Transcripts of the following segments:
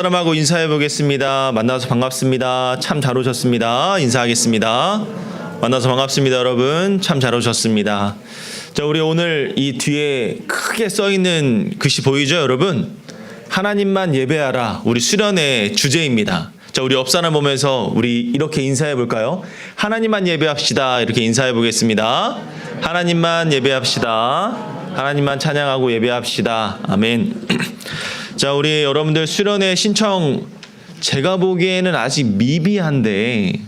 사람하고 인사해 보겠습니다. 만나서 반갑습니다. 참 잘 오셨습니다. 인사하겠습니다. 만나서 반갑습니다, 여러분. 참 잘 오셨습니다. 자, 우리 오늘 이 뒤에 크게 써 있는 글씨 보이죠, 여러분? 하나님만 예배하라. 우리 수련의 주제입니다. 자, 우리 옆 사람 보면서 우리 이렇게 인사해 볼까요? 하나님만 예배합시다. 이렇게 인사해 보겠습니다. 하나님만 예배합시다. 하나님만 찬양하고 예배합시다. 아멘. 자, 우리 여러분들 수련회 신청 제가 보기에는 아직 미비한데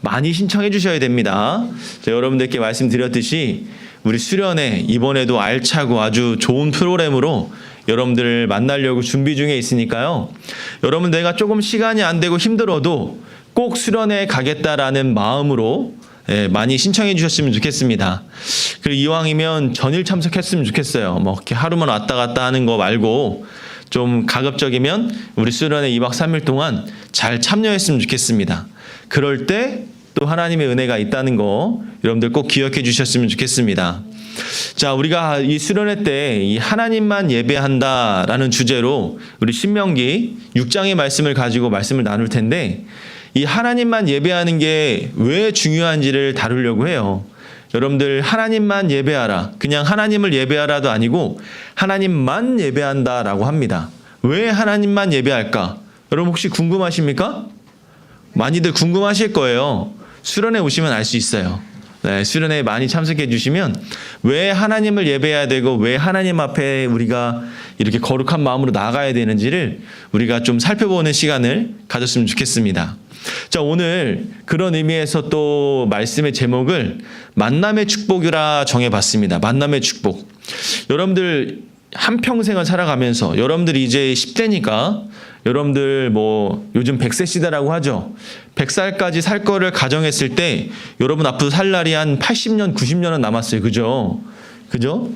많이 신청해 주셔야 됩니다. 자, 여러분들께 말씀드렸듯이 우리 수련회 이번에도 알차고 아주 좋은 프로그램으로 여러분들을 만나려고 준비 중에 있으니까요. 여러분 내가 조금 시간이 안 되고 힘들어도 꼭 수련회 가겠다라는 마음으로 많이 신청해 주셨으면 좋겠습니다. 그리고 이왕이면 전일 참석했으면 좋겠어요. 뭐 이렇게 하루만 왔다 갔다 하는 거 말고 좀 가급적이면 우리 수련회 2박 3일 동안 잘 참여했으면 좋겠습니다. 그럴 때 또 하나님의 은혜가 있다는 거 여러분들 꼭 기억해 주셨으면 좋겠습니다. 자, 우리가 이 수련회 때 이 하나님만 예배한다라는 주제로 우리 신명기 6장의 말씀을 가지고 말씀을 나눌 텐데 이 하나님만 예배하는 게 왜 중요한지를 다루려고 해요. 여러분들 하나님만 예배하라. 그냥 하나님을 예배하라도 아니고 하나님만 예배한다라고 합니다. 왜 하나님만 예배할까? 여러분 혹시 궁금하십니까? 많이들 궁금하실 거예요. 수련회 오시면 알 수 있어요. 네, 수련회에 많이 참석해 주시면 왜 하나님을 예배해야 되고 왜 하나님 앞에 우리가 이렇게 거룩한 마음으로 나아가야 되는지를 우리가 좀 살펴보는 시간을 가졌으면 좋겠습니다. 자, 오늘 그런 의미에서 또 말씀의 제목을 만남의 축복이라 정해봤습니다. 만남의 축복. 여러분들 한평생을 살아가면서 여러분들이 이제 10대니까 여러분들 뭐 요즘 100세 시대라고 하죠. 100살까지 살 거를 가정했을 때 여러분 앞으로 살 날이 한 80년, 90년은 남았어요. 그죠? 그죠?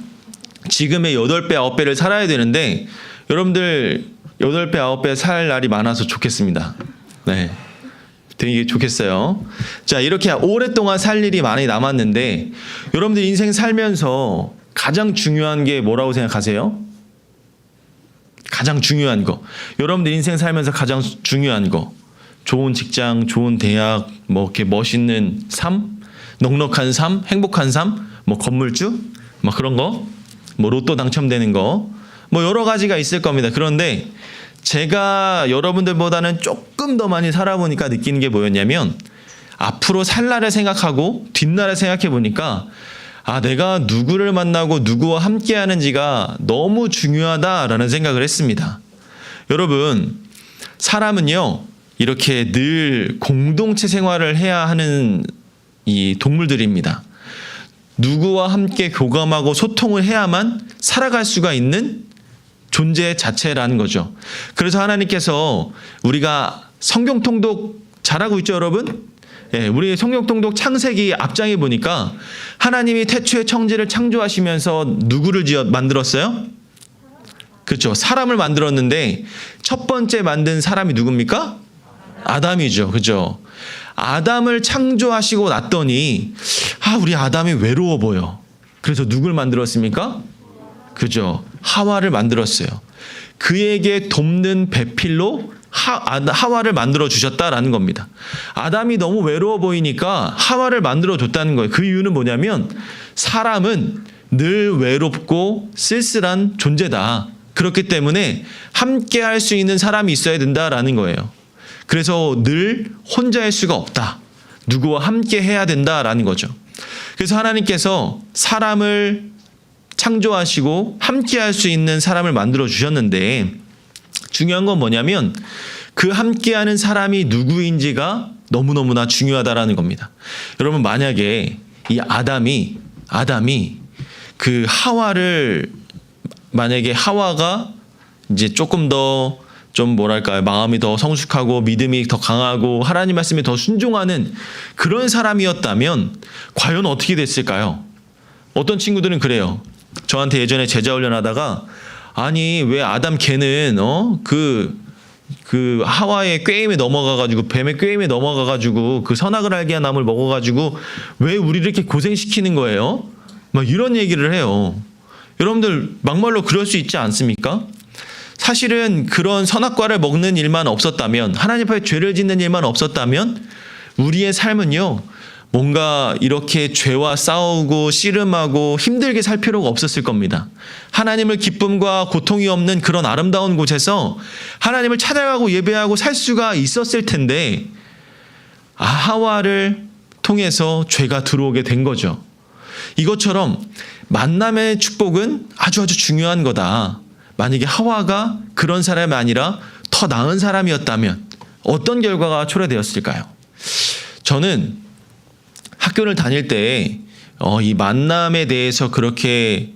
지금의 8배, 9배를 살아야 되는데 여러분들 8배, 9배 살 날이 많아서 좋겠습니다. 네. 되게 좋겠어요. 자, 이렇게 오랫동안 살 일이 많이 남았는데 여러분들 인생 살면서 가장 중요한 게 뭐라고 생각하세요? 가장 중요한 거. 여러분들 인생 살면서 가장 중요한 거. 좋은 직장, 좋은 대학, 뭐 이렇게 멋있는 삶, 넉넉한 삶, 행복한 삶, 뭐 건물주, 뭐 그런 거, 뭐 로또 당첨되는 거, 뭐 여러 가지가 있을 겁니다. 그런데 제가 여러분들보다는 조금 더 많이 살아보니까 느끼는 게 뭐였냐면 앞으로 살 날을 생각하고 뒷날을 생각해 보니까 내가 누구를 만나고 누구와 함께 하는지가 너무 중요하다라는 생각을 했습니다. 여러분, 사람은요, 이렇게 늘 공동체 생활을 해야 하는 이 동물들입니다. 누구와 함께 교감하고 소통을 해야만 살아갈 수가 있는 존재 자체라는 거죠. 그래서 하나님께서 우리가 성경 통독 잘하고 있죠, 여러분? 예, 우리 성경 통독 창세기 앞장에 보니까 하나님이 태초에 천지를 창조하시면서 누구를 만들었어요? 그렇죠. 사람을 만들었는데 첫 번째 만든 사람이 누굽니까? 아담이죠. 그죠? 아담을 창조하시고 났더니 우리 아담이 외로워 보여. 그래서 누굴 만들었습니까? 그죠? 하와를 만들었어요. 그에게 돕는 배필로 하와를 만들어 주셨다라는 겁니다. 아담이 너무 외로워 보이니까 하와를 만들어 줬다는 거예요. 그 이유는 뭐냐면 사람은 늘 외롭고 쓸쓸한 존재다. 그렇기 때문에 함께 할 수 있는 사람이 있어야 된다라는 거예요. 그래서 늘 혼자일 수가 없다. 누구와 함께 해야 된다라는 거죠. 그래서 하나님께서 사람을 창조하시고 함께 할 수 있는 사람을 만들어 주셨는데 중요한 건 뭐냐면 그 함께하는 사람이 누구인지가 너무너무나 중요하다라는 겁니다. 여러분 만약에 이 아담이 그 하와를 만약에 하와가 이제 조금 더 좀 뭐랄까요, 마음이 더 성숙하고 믿음이 더 강하고 하나님 말씀에 더 순종하는 그런 사람이었다면 과연 어떻게 됐을까요? 어떤 친구들은 그래요. 저한테 예전에 제자 훈련하다가 왜 아담 걔는 그 하와의 꾀임에 넘어가가지고 뱀의 꾀임에 넘어가가지고 그 선악을 알게 한 나무를 먹어가지고 왜 우리를 이렇게 고생시키는 거예요? 막 이런 얘기를 해요. 여러분들 막말로 그럴 수 있지 않습니까? 사실은 그런 선악과를 먹는 일만 없었다면, 하나님 앞에 죄를 짓는 일만 없었다면 우리의 삶은요, 뭔가 이렇게 죄와 싸우고 씨름하고 힘들게 살 필요가 없었을 겁니다. 하나님을 기쁨과 고통이 없는 그런 아름다운 곳에서 하나님을 찬양하고 예배하고 살 수가 있었을 텐데, 하와를 통해서 죄가 들어오게 된 거죠. 이것처럼 만남의 축복은 아주 중요한 거다. 만약에 하와가 그런 사람이 아니라 더 나은 사람이었다면 어떤 결과가 초래되었을까요? 저는 학교를 다닐 때 이 만남에 대해서 그렇게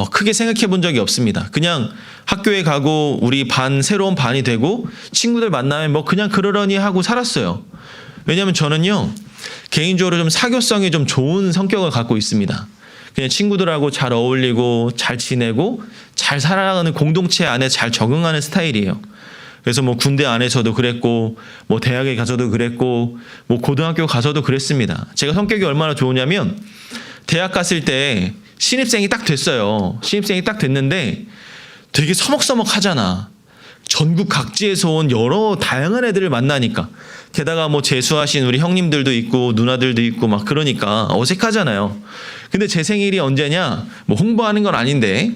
크게 생각해 본 적이 없습니다. 그냥 학교에 가고 우리 반 새로운 반이 되고 친구들 만나면 뭐 그냥 그러려니 하고 살았어요. 왜냐하면 저는요, 개인적으로 좀 사교성이 좀 좋은 성격을 갖고 있습니다. 그냥 친구들하고 잘 어울리고 잘 지내고 잘 살아가는 공동체 안에 잘 적응하는 스타일이에요. 그래서 뭐 군대 안에서도 그랬고, 뭐 대학에 가서도 그랬고, 뭐 고등학교 가서도 그랬습니다. 제가 성격이 얼마나 좋으냐면, 대학 갔을 때 신입생이 딱 됐어요. 신입생이 딱 됐는데 되게 서먹서먹하잖아. 전국 각지에서 온 여러 다양한 애들을 만나니까. 게다가 뭐 재수하신 우리 형님들도 있고 누나들도 있고 막 그러니까 어색하잖아요. 근데 제 생일이 언제냐? 뭐 홍보하는 건 아닌데,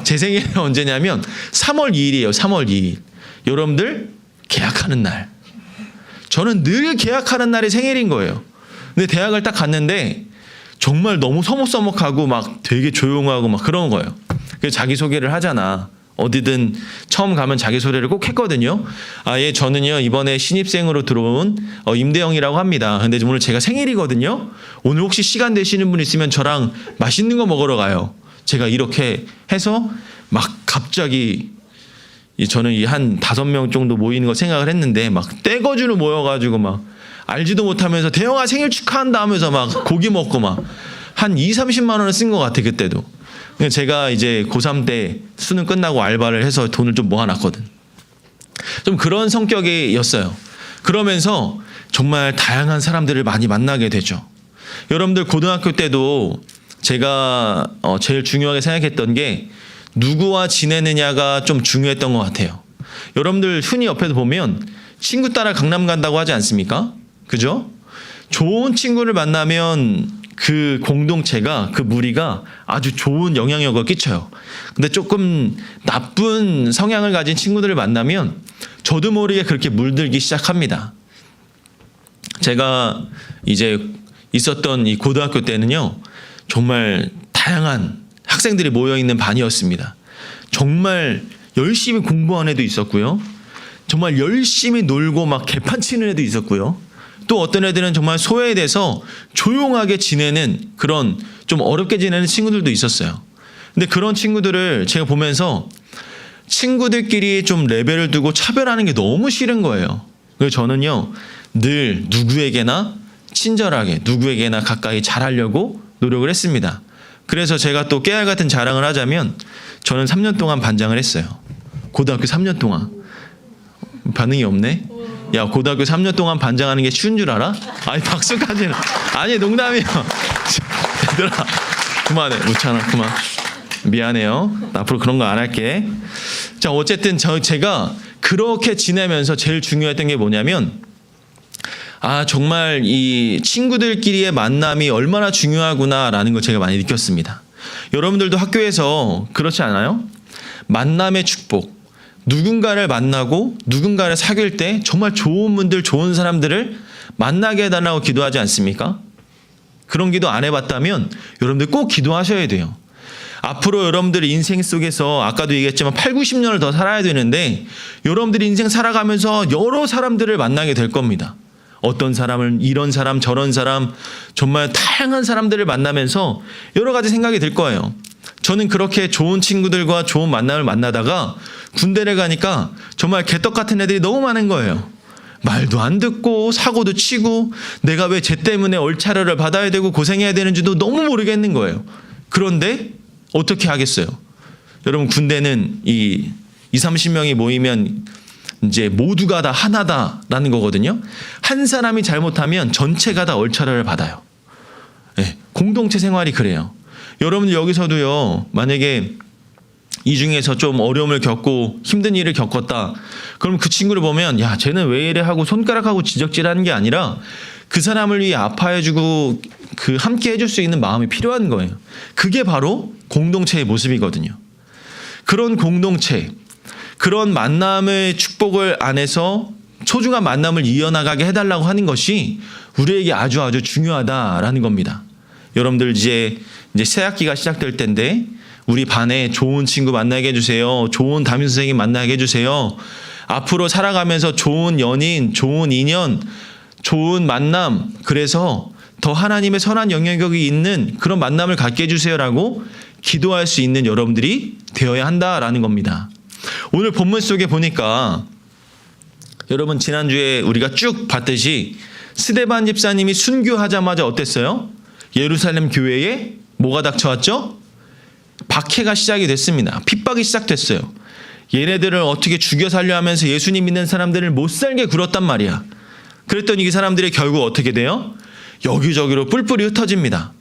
제 생일이 언제냐면 3월 2일이에요. 3월 2일. 여러분들 계약하는 날. 저는 늘 계약하는 날이 생일인 거예요. 근데 대학을 딱 갔는데 정말 너무 서먹서먹하고 막 되게 조용하고 막 그런 거예요. 그래서 자기소개를 하잖아. 어디든 처음 가면 자기소개를 꼭 했거든요. 예, 저는요, 이번에 신입생으로 들어온 임대영이라고 합니다. 근데 오늘 제가 생일이거든요. 오늘 혹시 시간 되시는 분 있으면 저랑 맛있는 거 먹으러 가요. 제가 이렇게 해서 막 갑자기 저는 이 한 5명 정도 모이는 거 생각을 했는데 막 떼거지로 모여가지고 막 알지도 못하면서 대영아 생일 축하한다 하면서 막 고기 먹고 막 한 20-30만 원을 쓴 것 같아, 그때도. 제가 이제 고3 때 수능 끝나고 알바를 해서 돈을 좀 모아놨거든. 좀 그런 성격이었어요. 그러면서 정말 다양한 사람들을 많이 만나게 되죠. 여러분들 고등학교 때도 제가 제일 중요하게 생각했던 게 누구와 지내느냐가 좀 중요했던 것 같아요. 여러분들 흔히 옆에서 보면 친구 따라 강남 간다고 하지 않습니까? 그죠? 좋은 친구를 만나면 그 공동체가, 그 무리가 아주 좋은 영향력을 끼쳐요. 근데 조금 나쁜 성향을 가진 친구들을 만나면 저도 모르게 그렇게 물들기 시작합니다. 제가 이제 있었던 이 고등학교 때는요, 정말 다양한 학생들이 모여있는 반이었습니다. 정말 열심히 공부하는 애도 있었고요. 정말 열심히 놀고 막 개판 치는 애도 있었고요. 또 어떤 애들은 정말 소외돼서 조용하게 지내는 그런 좀 어렵게 지내는 친구들도 있었어요. 근데 그런 친구들을 제가 보면서 친구들끼리 좀 레벨을 두고 차별하는 게 너무 싫은 거예요. 그래서 저는요, 늘 누구에게나 친절하게, 누구에게나 가까이 잘하려고 노력을 했습니다. 그래서 제가 또 깨알 같은 자랑을 하자면 저는 3년 동안 반장을 했어요. 고등학교 3년 동안. 반응이 없네? 야, 고등학교 3년 동안 반장하는 게 쉬운 줄 알아? 아니, 박수까지는. 아니, 농담이에요. 얘들아, 그만해. 묻잖아, 그만. 미안해요. 앞으로 그런 거 안 할게. 자, 어쨌든 제가 그렇게 지내면서 제일 중요했던 게 뭐냐면, 정말 이 친구들끼리의 만남이 얼마나 중요하구나라는 걸 제가 많이 느꼈습니다. 여러분들도 학교에서 그렇지 않아요? 만남의 축복. 누군가를 만나고 누군가를 사귈 때 정말 좋은 분들, 좋은 사람들을 만나게 해달라고 기도하지 않습니까? 그런 기도 안 해봤다면 여러분들 꼭 기도하셔야 돼요. 앞으로 여러분들의 인생 속에서 아까도 얘기했지만 80-90년을 더 살아야 되는데 여러분들이 인생 살아가면서 여러 사람들을 만나게 될 겁니다. 어떤 사람은 이런 사람 저런 사람 정말 다양한 사람들을 만나면서 여러 가지 생각이 들 거예요. 저는 그렇게 좋은 친구들과 좋은 만남을 만나다가 군대를 가니까 정말 개떡 같은 애들이 너무 많은 거예요. 말도 안 듣고 사고도 치고 내가 왜 쟤 때문에 얼차려를 받아야 되고 고생해야 되는지도 너무 모르겠는 거예요. 그런데 어떻게 하겠어요? 여러분, 군대는 이 20-30명이 모이면 이제 모두가 다 하나다라는 거거든요. 한 사람이 잘못하면 전체가 다 얼차려를 받아요. 네, 공동체 생활이 그래요. 여러분들 여기서도요, 만약에 이 중에서 좀 어려움을 겪고 힘든 일을 겪었다. 그럼 그 친구를 보면 야 쟤는 왜 이래 하고 손가락하고 지적질하는 게 아니라 그 사람을 위해 아파해주고 그 함께 해줄 수 있는 마음이 필요한 거예요. 그게 바로 공동체의 모습이거든요. 그런 공동체, 그런 만남의 축복을 안에서 소중한 만남을 이어나가게 해달라고 하는 것이 우리에게 아주 중요하다라는 겁니다. 여러분들 이제 새 학기가 시작될 텐데 우리 반에 좋은 친구 만나게 해주세요. 좋은 담임 선생님 만나게 해주세요. 앞으로 살아가면서 좋은 연인, 좋은 인연, 좋은 만남, 그래서 더 하나님의 선한 영향력이 있는 그런 만남을 갖게 해주세요라고 기도할 수 있는 여러분들이 되어야 한다라는 겁니다. 오늘 본문 속에 보니까 여러분 지난주에 우리가 쭉 봤듯이 스데반 집사님이 순교하자마자 어땠어요? 예루살렘 교회에 뭐가 닥쳐왔죠? 박해가 시작이 됐습니다. 핍박이 시작됐어요. 얘네들을 어떻게 죽여 살려 하면서 예수님 믿는 사람들을 못 살게 굴었단 말이야. 그랬더니 이 사람들이 결국 어떻게 돼요? 여기저기로 뿔뿔이 흩어집니다.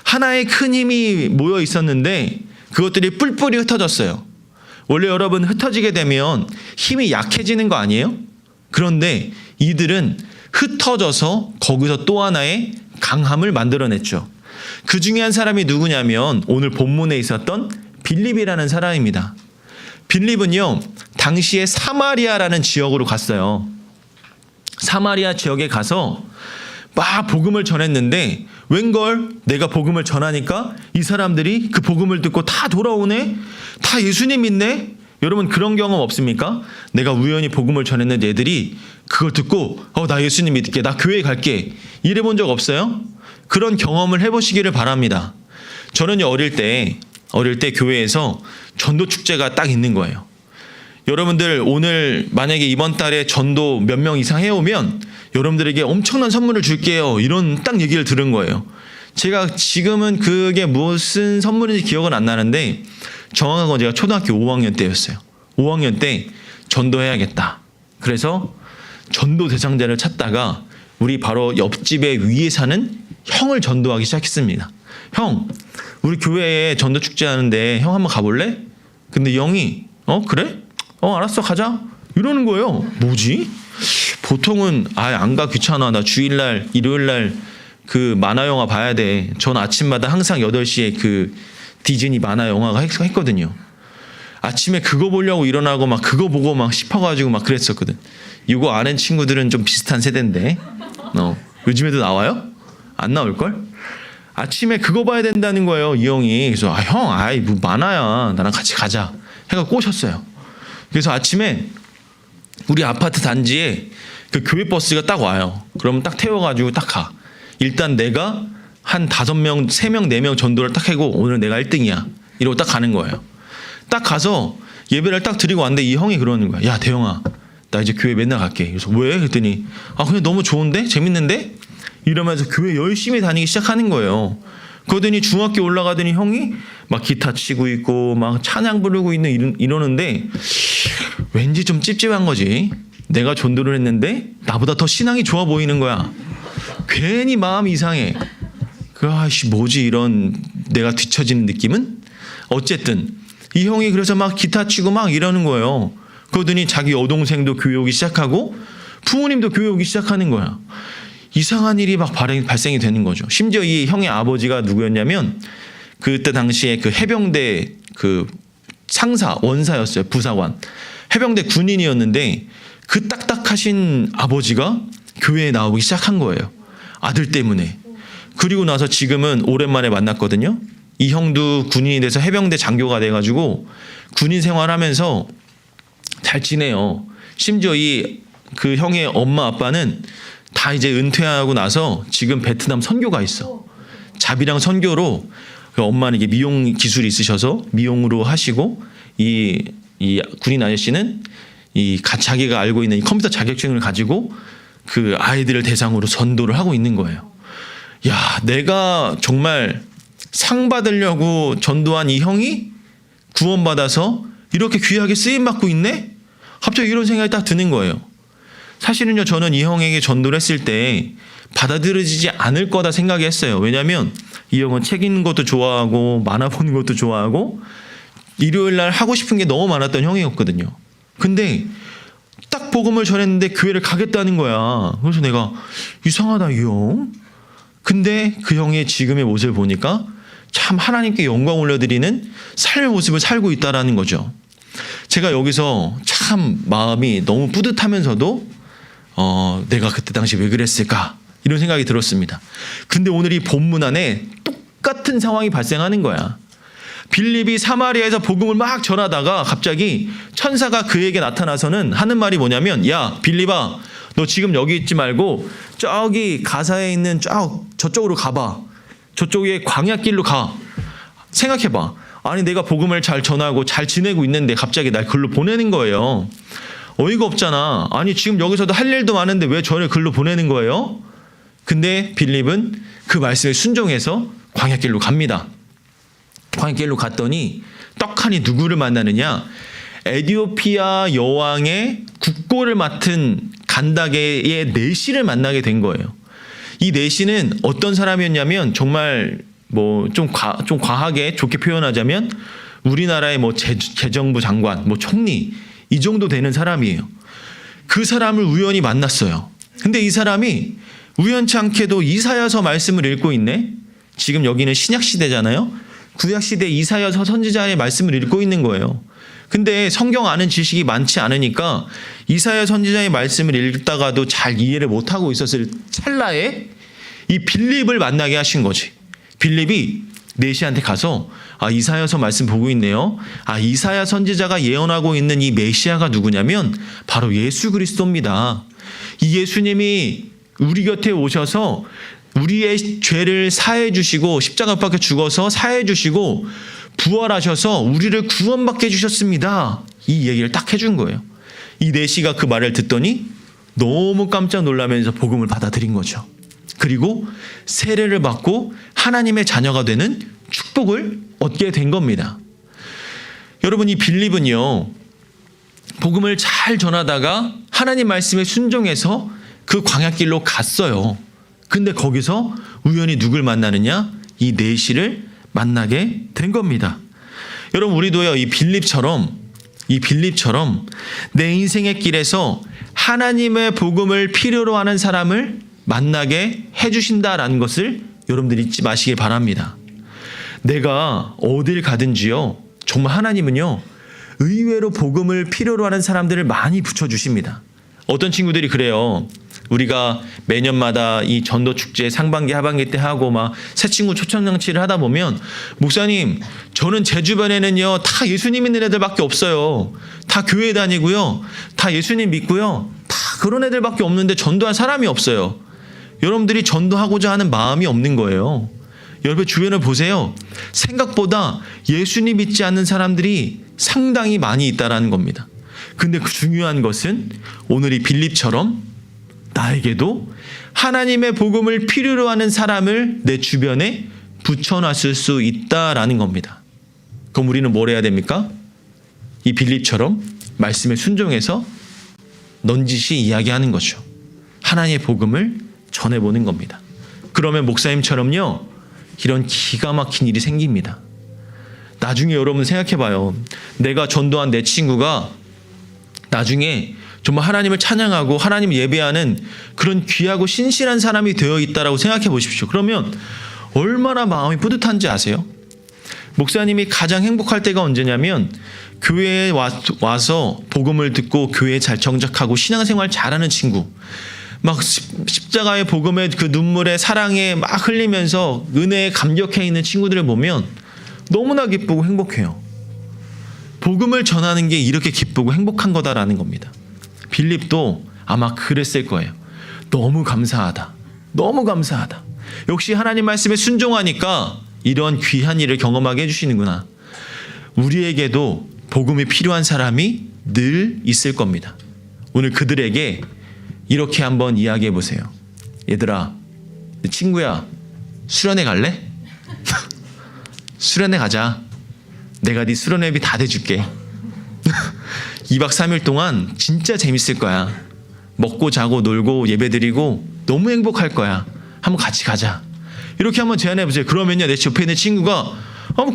하나의 큰 힘이 모여 있었는데 그것들이 뿔뿔이 흩어졌어요. 원래 여러분 흩어지게 되면 힘이 약해지는 거 아니에요? 그런데 이들은 흩어져서 거기서 또 하나의 강함을 만들어냈죠. 그 중에 한 사람이 누구냐면 오늘 본문에 있었던 빌립이라는 사람입니다. 빌립은요, 당시에 사마리아라는 지역으로 갔어요. 사마리아 지역에 가서 막 복음을 전했는데 웬걸 내가 복음을 전하니까 이 사람들이 그 복음을 듣고 다 돌아오네? 다 예수님 믿네? 여러분 그런 경험 없습니까? 내가 우연히 복음을 전했는데 애들이 그걸 듣고 나 예수님 믿을게, 나 교회 갈게, 이래 본 적 없어요? 그런 경험을 해보시기를 바랍니다. 저는요 어릴 때 교회에서 전도 축제가 딱 있는 거예요. 여러분들 오늘 만약에 이번 달에 전도 몇 명 이상 해오면 여러분들에게 엄청난 선물을 줄게요, 이런 딱 얘기를 들은 거예요. 제가 지금은 그게 무슨 선물인지 기억은 안 나는데 정확한 건 제가 초등학교 5학년 때였어요. 5학년 때 전도해야겠다. 그래서 전도 대상자를 찾다가 우리 바로 옆집에 위에 사는 형을 전도하기 시작했습니다. 형, 우리 교회에 전도 축제 하는데 형 한번 가볼래? 근데 이 형이 그래? 알았어 가자 이러는 거예요. 뭐지? 보통은 안 가, 귀찮아, 나 주일날 일요일날 그 만화 영화 봐야 돼. 전 아침마다 항상 8시에 그 디즈니 만화 영화가 했거든요. 아침에 그거 보려고 일어나고 막 그거 보고 막 싶어가지고 막 그랬었거든. 이거 아는 친구들은 좀 비슷한 세대인데 요즘에도 나와요? 안 나올걸? 아침에 그거 봐야 된다는 거예요, 이 형이. 그래서 형, 뭐 만화야, 나랑 같이 가자 해가 꼬셨어요. 그래서 아침에 우리 아파트 단지에 그 교회 버스가 딱 와요. 그러면 딱 태워가지고 딱 가. 일단 내가 한 5명, 3명, 4명 전도를 딱 하고 오늘 내가 1등이야 이러고 딱 가는 거예요. 딱 가서 예배를 딱 드리고 왔는데 이 형이 그러는 거야. 야 대영아, 나 이제 교회 맨날 갈게. 그래서 왜? 그랬더니 그냥 너무 좋은데? 재밌는데? 이러면서 교회 열심히 다니기 시작하는 거예요. 그러더니 중학교 올라가더니 형이 막 기타 치고 있고 막 찬양 부르고 있는 이러는데 왠지 좀 찝찝한 거지. 내가 전도를 했는데 나보다 더 신앙이 좋아 보이는 거야. 괜히 마음이 이상해. 뭐지 이런 내가 뒤처지는 느낌은? 어쨌든 이 형이 그래서 막 기타 치고 막 이러는 거예요. 그러더니 자기 여동생도 교회 오기 시작하고 부모님도 교회 오기 시작하는 거야. 이상한 일이 막 발생이 되는 거죠. 심지어 이 형의 아버지가 누구였냐면 그때 당시에 그 해병대 그 상사, 원사였어요. 부사관. 해병대 군인이었는데 그 딱딱하신 아버지가 교회에 나오기 시작한 거예요. 아들 때문에. 그리고 나서 지금은 오랜만에 만났거든요. 이 형도 군인이 돼서 해병대 장교가 돼가지고 군인 생활하면서 잘 지내요. 심지어 그 형의 엄마 아빠는 다 이제 은퇴하고 나서 지금 베트남 선교가 있어. 자비랑 선교로 엄마는 이게 미용 기술이 있으셔서 미용으로 하시고 이 군인 아저씨는 자기가 알고 있는 이 컴퓨터 자격증을 가지고 그 아이들을 대상으로 전도를 하고 있는 거예요. 야, 내가 정말 상 받으려고 전도한 이 형이 구원받아서 이렇게 귀하게 쓰임받고 있네? 갑자기 이런 생각이 딱 드는 거예요. 사실은요, 저는 이 형에게 전도를 했을 때 받아들여지지 않을 거다 생각했어요. 왜냐하면 이 형은 책 읽는 것도 좋아하고 만화 보는 것도 좋아하고 일요일 날 하고 싶은 게 너무 많았던 형이었거든요. 근데 딱 복음을 전했는데 교회를 가겠다는 거야. 그래서 내가 이상하다 이 형. 근데 그 형의 지금의 모습을 보니까 참 하나님께 영광 올려드리는 삶의 모습을 살고 있다라는 거죠. 제가 여기서 참 마음이 너무 뿌듯하면서도 내가 그때 당시 왜 그랬을까 이런 생각이 들었습니다. 근데 오늘 이 본문 안에 똑같은 상황이 발생하는 거야. 빌립이 사마리아에서 복음을 막 전하다가 갑자기 천사가 그에게 나타나서는 하는 말이 뭐냐면, 야 빌립아, 너 지금 여기 있지 말고 저기 가사에 있는 저쪽으로 가봐. 저쪽에 광야길로 가. 생각해봐. 아니 내가 복음을 잘 전하고 잘 지내고 있는데 갑자기 날 글로 보내는 거예요. 어이가 없잖아. 아니 지금 여기서도 할 일도 많은데 왜 저를 글로 보내는 거예요? 근데 빌립은 그 말씀에 순종해서 광야길로 갑니다. 광야길로 갔더니 떡하니 누구를 만나느냐? 에티오피아 여왕의 국고를 맡은 간다게의 내시를 만나게 된 거예요. 이 내시는 어떤 사람이었냐면 정말 뭐 좀 과하게 좋게 표현하자면 우리나라의 뭐 재정부 장관, 뭐 총리 이 정도 되는 사람이에요. 그 사람을 우연히 만났어요. 근데 이 사람이 우연치 않게도 이사야서 말씀을 읽고 있네. 지금 여기는 신약 시대잖아요. 구약 시대 이사야서 선지자의 말씀을 읽고 있는 거예요. 근데 성경 아는 지식이 많지 않으니까 이사야 선지자의 말씀을 읽다가도 잘 이해를 못하고 있었을 찰나에 이 빌립을 만나게 하신 거지. 빌립이 내시한테 가서 이사야서 말씀 보고 있네요. 이사야 선지자가 예언하고 있는 이 메시아가 누구냐면 바로 예수 그리스도입니다. 이 예수님이 우리 곁에 오셔서 우리의 죄를 사해 주시고 십자가 밖에 죽어서 사해 주시고 부활하셔서 우리를 구원받게 해주셨습니다. 이 얘기를 딱 해준 거예요. 이 내시가 그 말을 듣더니 너무 깜짝 놀라면서 복음을 받아들인 거죠. 그리고 세례를 받고 하나님의 자녀가 되는 축복을 얻게 된 겁니다. 여러분, 이 빌립은요, 복음을 잘 전하다가 하나님 말씀에 순종해서 그 광야길로 갔어요. 근데 거기서 우연히 누굴 만나느냐? 이 내시를 만나게 된 겁니다. 여러분, 우리도요, 이 빌립처럼 내 인생의 길에서 하나님의 복음을 필요로 하는 사람을 만나게 해주신다라는 것을 여러분들 잊지 마시길 바랍니다. 내가 어딜 가든지요, 정말 하나님은요, 의외로 복음을 필요로 하는 사람들을 많이 붙여주십니다. 어떤 친구들이 그래요. 우리가 매년마다 이 전도 축제 상반기 하반기 때 하고 막 새 친구 초청 장치를 하다 보면, 목사님 저는 제 주변에는요 다 예수님 믿는 애들밖에 없어요. 다 교회 다니고요, 다 예수님 믿고요, 다 그런 애들밖에 없는데 전도할 사람이 없어요. 여러분들이 전도하고자 하는 마음이 없는 거예요. 여러분 주변을 보세요. 생각보다 예수님 믿지 않는 사람들이 상당히 많이 있다라는 겁니다. 근데 그 중요한 것은 오늘 이 빌립처럼 나에게도 하나님의 복음을 필요로 하는 사람을 내 주변에 붙여놨을 수 있다라는 겁니다. 그럼 우리는 뭘 해야 됩니까? 이 빌립처럼 말씀에 순종해서 넌지시 이야기하는 거죠. 하나님의 복음을 전해보는 겁니다. 그러면 목사님처럼요, 이런 기가 막힌 일이 생깁니다. 나중에 여러분 생각해봐요. 내가 전도한 내 친구가 나중에 정말 하나님을 찬양하고 하나님을 예배하는 그런 귀하고 신실한 사람이 되어 있다라고 생각해 보십시오. 그러면 얼마나 마음이 뿌듯한지 아세요? 목사님이 가장 행복할 때가 언제냐면 교회에 와서 복음을 듣고 교회에 잘 정착하고 신앙생활 잘하는 친구, 막 십자가의 복음의 그 눈물에 사랑에 막 흘리면서 은혜에 감격해 있는 친구들을 보면 너무나 기쁘고 행복해요. 복음을 전하는 게 이렇게 기쁘고 행복한 거다라는 겁니다. 빌립도 아마 그랬을 거예요. 너무 감사하다. 너무 감사하다. 역시 하나님 말씀에 순종하니까 이런 귀한 일을 경험하게 해주시는구나. 우리에게도 복음이 필요한 사람이 늘 있을 겁니다. 오늘 그들에게 이렇게 한번 이야기해 보세요. 얘들아, 친구야, 수련회 갈래? 수련회 가자. 내가 네 수련회비 다 대줄게. 2박 3일 동안 진짜 재밌을 거야. 먹고 자고 놀고 예배드리고 너무 행복할 거야. 한번 같이 가자. 이렇게 한번 제안해 보세요. 그러면요, 내 옆에 있는 친구가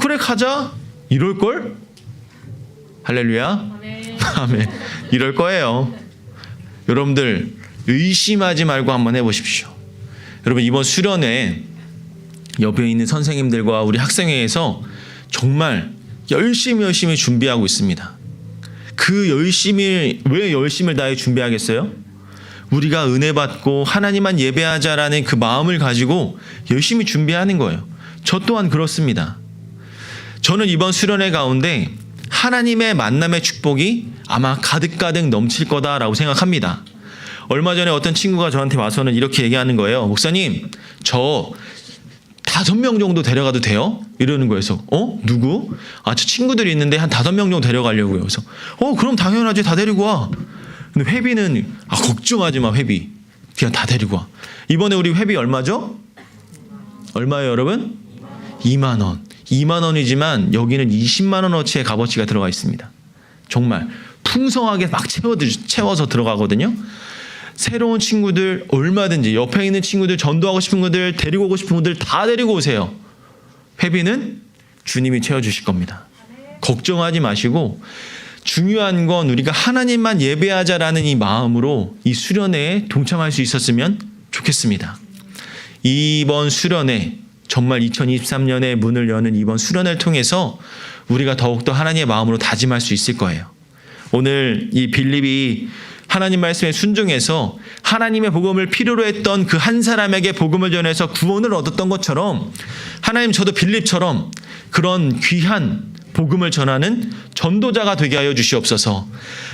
그래 가자 이럴걸? 할렐루야. 아멘. 이럴 거예요. 여러분들 의심하지 말고 한번 해보십시오. 여러분 이번 수련회 옆에 있는 선생님들과 우리 학생회에서 정말 열심히 준비하고 있습니다. 그 왜 열심을 다해 준비하겠어요? 우리가 은혜 받고 하나님만 예배하자라는 그 마음을 가지고 열심히 준비하는 거예요. 저 또한 그렇습니다. 저는 이번 수련회 가운데 하나님의 만남의 축복이 아마 가득가득 넘칠 거다라고 생각합니다. 얼마 전에 어떤 친구가 저한테 와서는 이렇게 얘기하는 거예요. 목사님, 저 5명 정도 데려가도 돼요? 이러는 거예요. 그래서 누구? 저 친구들이 있는데 한 5명 정도 데려가려고요. 그래서 그럼 당연하지. 다 데리고 와. 근데 회비는 걱정하지 마. 회비 그냥 다 데리고 와. 이번에 우리 회비 얼마죠? 얼마예요 여러분? 2만 원. 2만 원이지만 여기는 20만 원어치의 값어치가 들어가 있습니다. 정말 풍성하게 막 채워서 들어가거든요. 새로운 친구들 얼마든지 옆에 있는 친구들 전도하고 싶은 분들 데리고 오고 싶은 분들 다 데리고 오세요. 회비는 주님이 채워주실 겁니다. 걱정하지 마시고 중요한 건 우리가 하나님만 예배하자라는 이 마음으로 이 수련회에 동참할 수 있었으면 좋겠습니다. 이번 수련회 정말 2023년에 문을 여는 이번 수련회를 통해서 우리가 더욱더 하나님의 마음으로 다짐할 수 있을 거예요. 오늘 이 빌립이 하나님 말씀에 순종해서 하나님의 복음을 필요로 했던 그 한 사람에게 복음을 전해서 구원을 얻었던 것처럼 하나님 저도 빌립처럼 그런 귀한 복음을 전하는 전도자가 되게 하여 주시옵소서.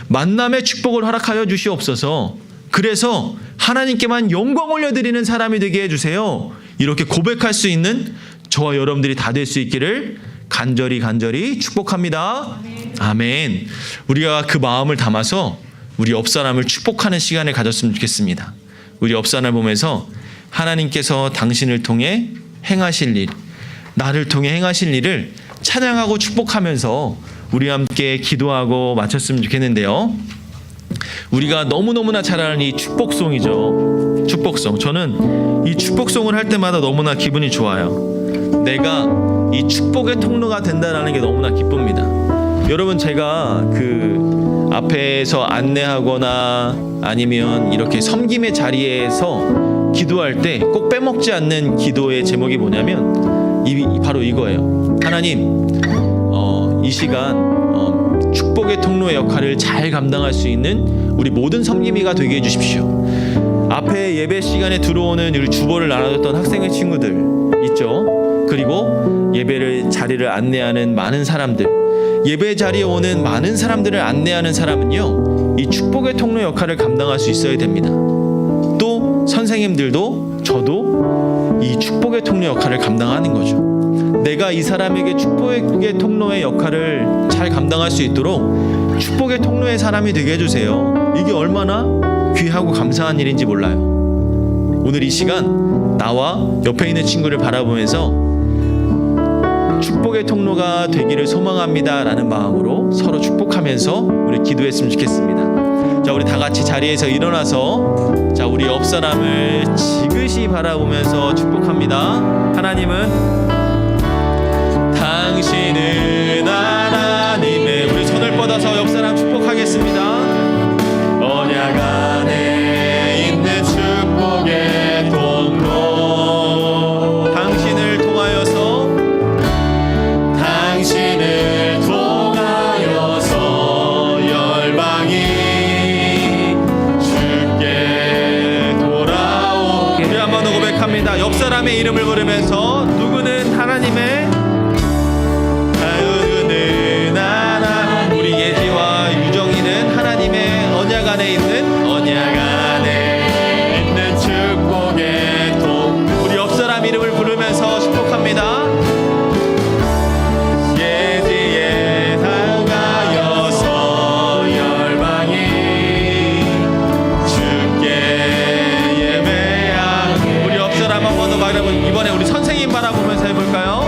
만남의 축복을 허락하여 주시옵소서. 그래서 하나님께만 영광 올려드리는 사람이 되게 해주세요. 이렇게 고백할 수 있는 저와 여러분들이 다 될 수 있기를 간절히 축복합니다. 아멘. 우리가 그 마음을 담아서 우리 옆 사람을 축복하는 시간을 가졌으면 좋겠습니다. 우리 옆 사람을 보면서 하나님께서 당신을 통해 행하실 일, 나를 통해 행하실 일을 찬양하고 축복하면서 우리 함께 기도하고 마쳤으면 좋겠는데요. 우리가 너무나 잘 아는 이 축복송이죠. 축복송. 저는 이 축복송을 할 때마다 너무나 기분이 좋아요. 내가 이 축복의 통로가 된다는 게 너무나 기쁩니다. 여러분 제가 그 앞에서 안내하거나 아니면 이렇게 섬김의 자리에서 기도할 때 꼭 빼먹지 않는 기도의 제목이 뭐냐면 바로 이거예요. 하나님 이 시간 축복의 통로의 역할을 잘 감당할 수 있는 우리 모든 섬김이가 되게 해주십시오. 앞에 예배 시간에 들어오는 우리 주보를 나눠줬던 학생의 친구들 있죠. 그리고 예배를 자리를 안내하는 많은 사람들, 예배 자리에 오는 많은 사람들을 안내하는 사람은요, 이 축복의 통로 역할을 감당할 수 있어야 됩니다. 또 선생님들도 저도 이 축복의 통로 역할을 감당하는 거죠. 내가 이 사람에게 축복의 통로의 역할을 잘 감당할 수 있도록 축복의 통로의 사람이 되게 해주세요. 이게 얼마나 귀하고 감사한 일인지 몰라요. 오늘 이 시간 나와 옆에 있는 친구를 바라보면서 축복의 통로가 되기를 소망합니다 라는 마음으로 서로 축복하면서 우리 기도했으면 좋겠습니다. 자, 우리 다 같이 자리에서 일어나서 자, 우리 옆 사람을 지그시 바라보면서 축복합니다. 하나님은 당신은 하나님의, 우리 손을 뻗어서 옆 사람 축복하겠습니다. 언약 안에 있는 축복의 통로, 당신을 통하여서 열방이 주께 돌아오게. 우리 한번 더 고백합니다. 옆 사람의 이름을 부르면서 누구는 하나님의, 우리 예지와 유정이는 하나님의 언약 안에 있는 축복의 통. 우리 옆 사람 이름을 부르면서 축복합니다. 예지에 나가여서 열방이 주께 예배하게. 우리 옆 사람 한 번 더 바라보고 이번에 우리 선생님 바라보면서 해볼까요?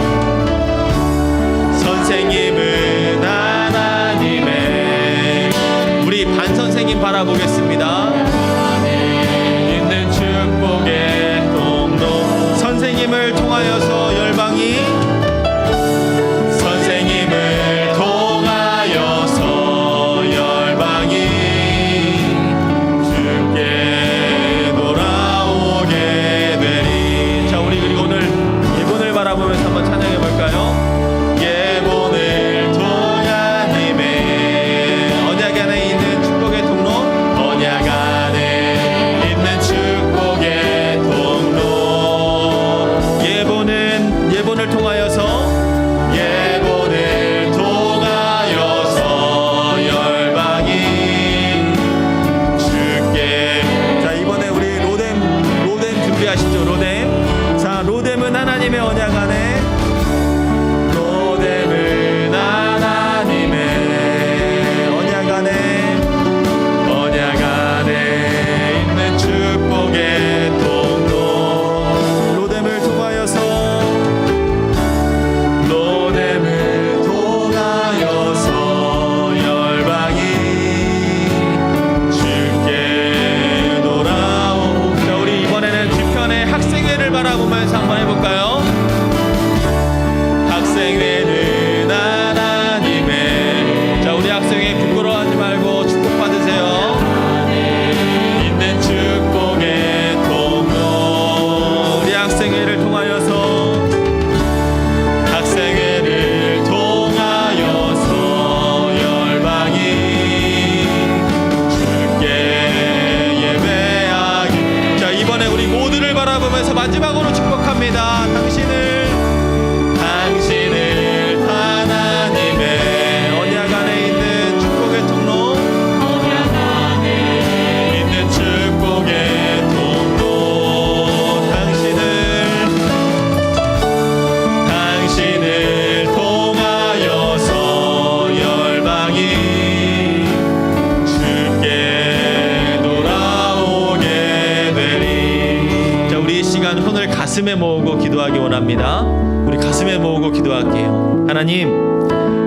가슴에 모으고 기도하기 원합니다. 우리 가슴에 모으고 기도할게요. 하나님,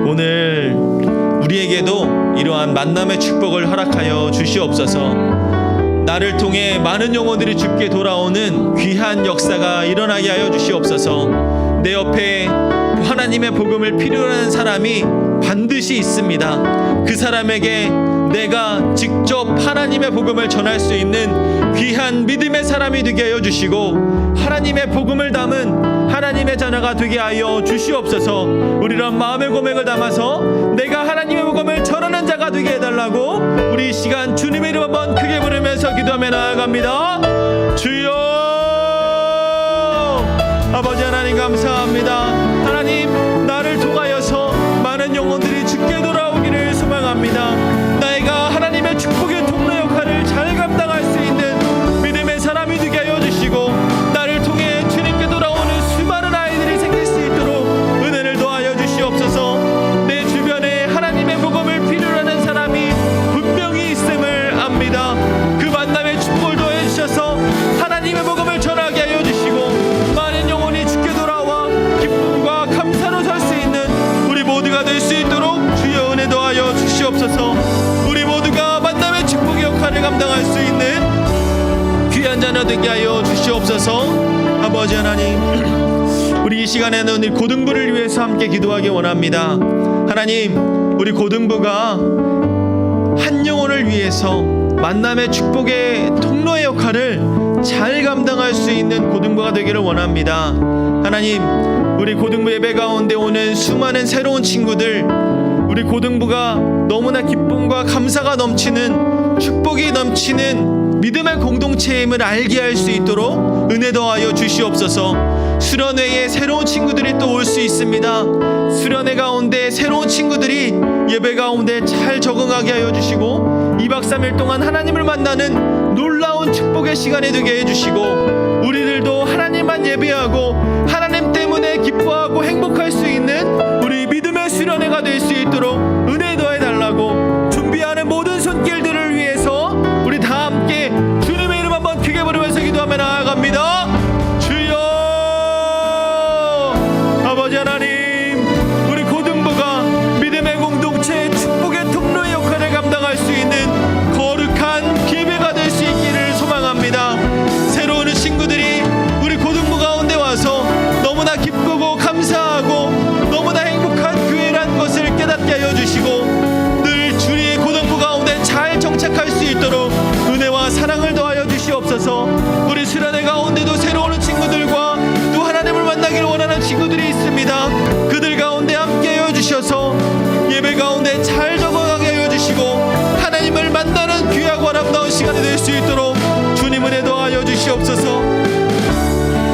오늘 우리에게도 이러한 만남의 축복을 허락하여 주시옵소서. 나를 통해 많은 영혼들이 주께 돌아오는 귀한 역사가 일어나게 하여 주시옵소서. 내 옆에 하나님의 복음을 필요로 하는 사람이 반드시 있습니다. 그 사람에게 내가 직접 하나님의 복음을 전할 수 있는 귀한 믿음의 사람이 되게 하여 주시고, 하나님의 복음을 담은 하나님의 자녀가 되게 하여 주시옵소서. 우리는 마음의 고백을 담아서 내가 하나님의 복음을 전하는 자가 되게 해달라고 우리 이 시간 주님의 이름 한번 크게 부르면서 기도하며 나아갑니다. 주여, 아버지 하나님 감사합니다. 하나님, 나를 통하여서 많은 영혼들이 주께 돌아오기를 소망합니다. 내가 하나님의 축복의 통로 역할을 잘 감당할 수 있는 믿음의 사람이 되게 하여 주시고, 나를 통해 주님께 돌아오는 수많은 아이들이 생길 수 있도록 은혜를 더하여 주시옵소서. 내 주변에 하나님의 복음을 필요로 하는 사람이 분명히 있음을 압니다. 그 만남의 축복을 더해 주셔서 하나님의 복음을 전하게 하여 주시고, 많은 영혼이 주께 돌아와 기쁨과 감사로 설 수 있는 우리 모두가 될 수 있도록 주여 은혜 더하여 주시옵소서. 우리 모두가 만남의 축복의 역할을 감당할 수 있는 귀한 자녀 되게 하여 주시옵소서. 아버지 하나님, 우리 이 시간에는 우리 고등부를 위해서 함께 기도하기 원합니다. 하나님, 우리 고등부가 한 영혼을 위해서 만남의 축복의 통로의 역할을 잘 감당할 수 있는 고등부가 되기를 원합니다. 하나님, 우리 고등부 예배 가운데 오는 수많은 새로운 친구들, 우리 고등부가 너무나 기쁨과 감사가 넘치는, 축복이 넘치는 믿음의 공동체임을 알게 할 수 있도록 은혜 더하여 주시옵소서. 수련회에 새로운 친구들이 또 올 수 있습니다. 수련회 가운데 새로운 친구들이 예배 가운데 잘 적응하게 하여 주시고, 2박 3일 동안 하나님을 만나는 놀라운 축복의 시간이 되게 해주시고, 우리들도 하나님만 예배하고 하나님 때문에 기뻐하고 행복할 수 있는 우리 믿음의 수련회가 될 수 있도록 은혜 더해달라고, 준비하는 모든 손길들을 위해서 우리 다 함께 주님의 이름 한번 크게 부르면서 기도하며 나아갑니다. 주여, 아버지 하나님, 우리 고등부가 믿음의 공동체 축복의 통로의 역할을 감당할 수 있는 거룩한 기회가 될 수 있기를 소망합니다. 새로운 친구들이 우리 고등부 가운데 와서 너무나 기쁘고 감사하고 너무나 행복한 교회란 것을 깨닫게 하여 주시고, 늘 주의 고등부 가운데 잘 정착할 수 있도록 은혜와 사랑을 더하여 주시옵소서. 우리 수련회 가운데도 새로운 친구들과 또 하나님을 만나기를 원하는 친구들이 있습니다. 그들 가운데 함께 하여 주셔서 예배 가운데 잘 적응하게 하여 주시고, 하나님을 만나는 귀하고 아름다운 시간이 될 수 있도록 주님 은혜 더하여 주시옵소서.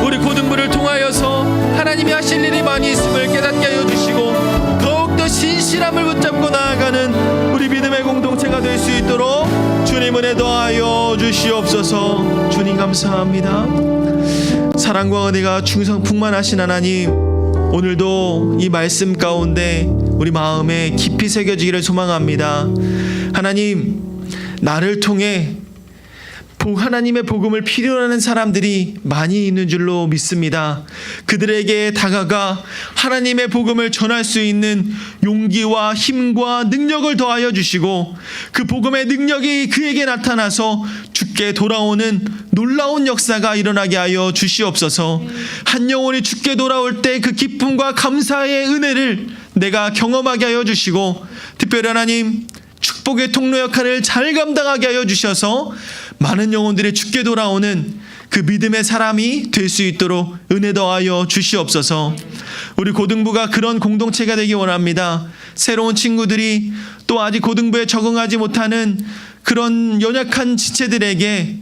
우리 고등부를 통하여서 하나님이 하실 일이 많이 있음을 깨닫게 하여 주시고, 더욱더 신실함을 붙잡고 나아가는 우리 믿음의 공동체가 될 수 있도록 주님 은혜 더하여 주시옵소서. 주님 감사합니다. 사랑과 은혜가 충성 풍만하신 하나님, 오늘도 이 말씀 가운데 우리 마음에 깊이 새겨지기를 소망합니다. 하나님, 나를 통해 하나님의 복음을 필요로 하는 사람들이 많이 있는 줄로 믿습니다. 그들에게 다가가 하나님의 복음을 전할 수 있는 용기와 힘과 능력을 더하여 주시고, 그 복음의 능력이 그에게 나타나서 주께 돌아오는 놀라운 역사가 일어나게 하여 주시옵소서. 한 영혼이 주께 돌아올 때 그 기쁨과 감사의 은혜를 내가 경험하게 하여 주시고, 특별히 하나님, 축복의 통로 역할을 잘 감당하게 하여 주셔서 많은 영혼들이 주께 돌아오는 그 믿음의 사람이 될 수 있도록 은혜 더하여 주시옵소서. 우리 고등부가 그런 공동체가 되기 원합니다. 새로운 친구들이 또 아직 고등부에 적응하지 못하는 그런 연약한 지체들에게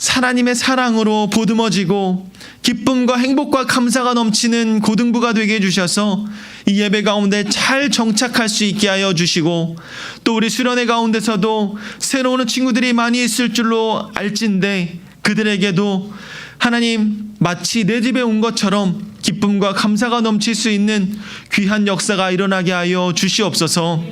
하나님의 사랑으로 보듬어지고 기쁨과 행복과 감사가 넘치는 고등부가 되게 해주셔서 이 예배 가운데 잘 정착할 수 있게 하여 주시고, 또 우리 수련회 가운데서도 새로운 친구들이 많이 있을 줄로 알진데, 그들에게도 하나님 마치 내 집에 온 것처럼 기쁨과 감사가 넘칠 수 있는 귀한 역사가 일어나게 하여 주시옵소서.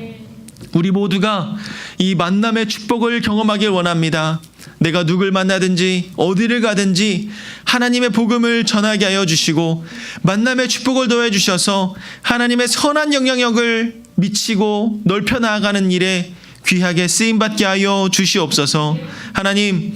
우리 모두가 이 만남의 축복을 경험하길 원합니다. 내가 누굴 만나든지 어디를 가든지 하나님의 복음을 전하게 하여 주시고 만남의 축복을 더해 주셔서 하나님의 선한 영향력을 미치고 넓혀 나아가는 일에 귀하게 쓰임받게 하여 주시옵소서. 하나님,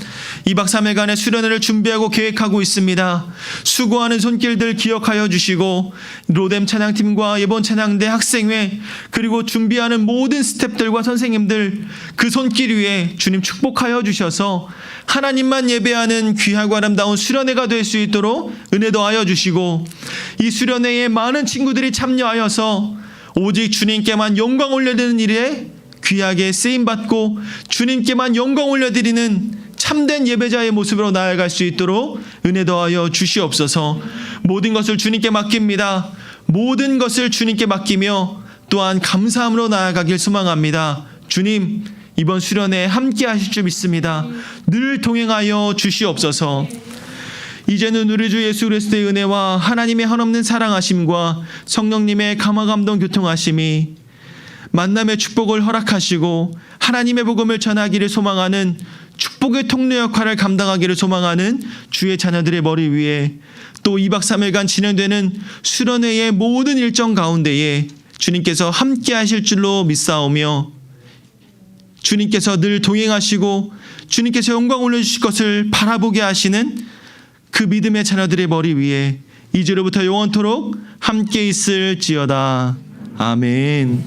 2박 3일간의 수련회를 준비하고 계획하고 있습니다. 수고하는 손길들 기억하여 주시고 로뎀 찬양팀과 예본 찬양대 학생회 그리고 준비하는 모든 스태프들과 선생님들 그 손길 위에 주님 축복하여 주셔서 하나님만 예배하는 귀하고 아름다운 수련회가 될 수 있도록 은혜 더하여 주시고 이 수련회에 많은 친구들이 참여하여서 오직 주님께만 영광 올려드리는 일에 귀하게 쓰임받고 주님께만 영광 올려드리는 참된 예배자의 모습으로 나아갈 수 있도록 은혜 더하여 주시옵소서. 모든 것을 주님께 맡깁니다. 모든 것을 주님께 맡기며 또한 감사함으로 나아가길 소망합니다. 주님, 이번 수련회에 함께 하실 줄 믿습니다. 늘 동행하여 주시옵소서. 이제는 우리 주 예수 그리스도의 은혜와 하나님의 한없는 사랑하심과 성령님의 감화감동 교통하심이 만남의 축복을 허락하시고 하나님의 복음을 전하기를 소망하는 축복의 통로 역할을 감당하기를 소망하는 주의 자녀들의 머리 위에 또 2박 3일간 진행되는 수련회의 모든 일정 가운데에 주님께서 함께 하실 줄로 믿사오며 주님께서 늘 동행하시고 주님께서 영광 올려주실 것을 바라보게 하시는 그 믿음의 자녀들의 머리 위에 이제로부터 영원토록 함께 있을지어다. 아멘.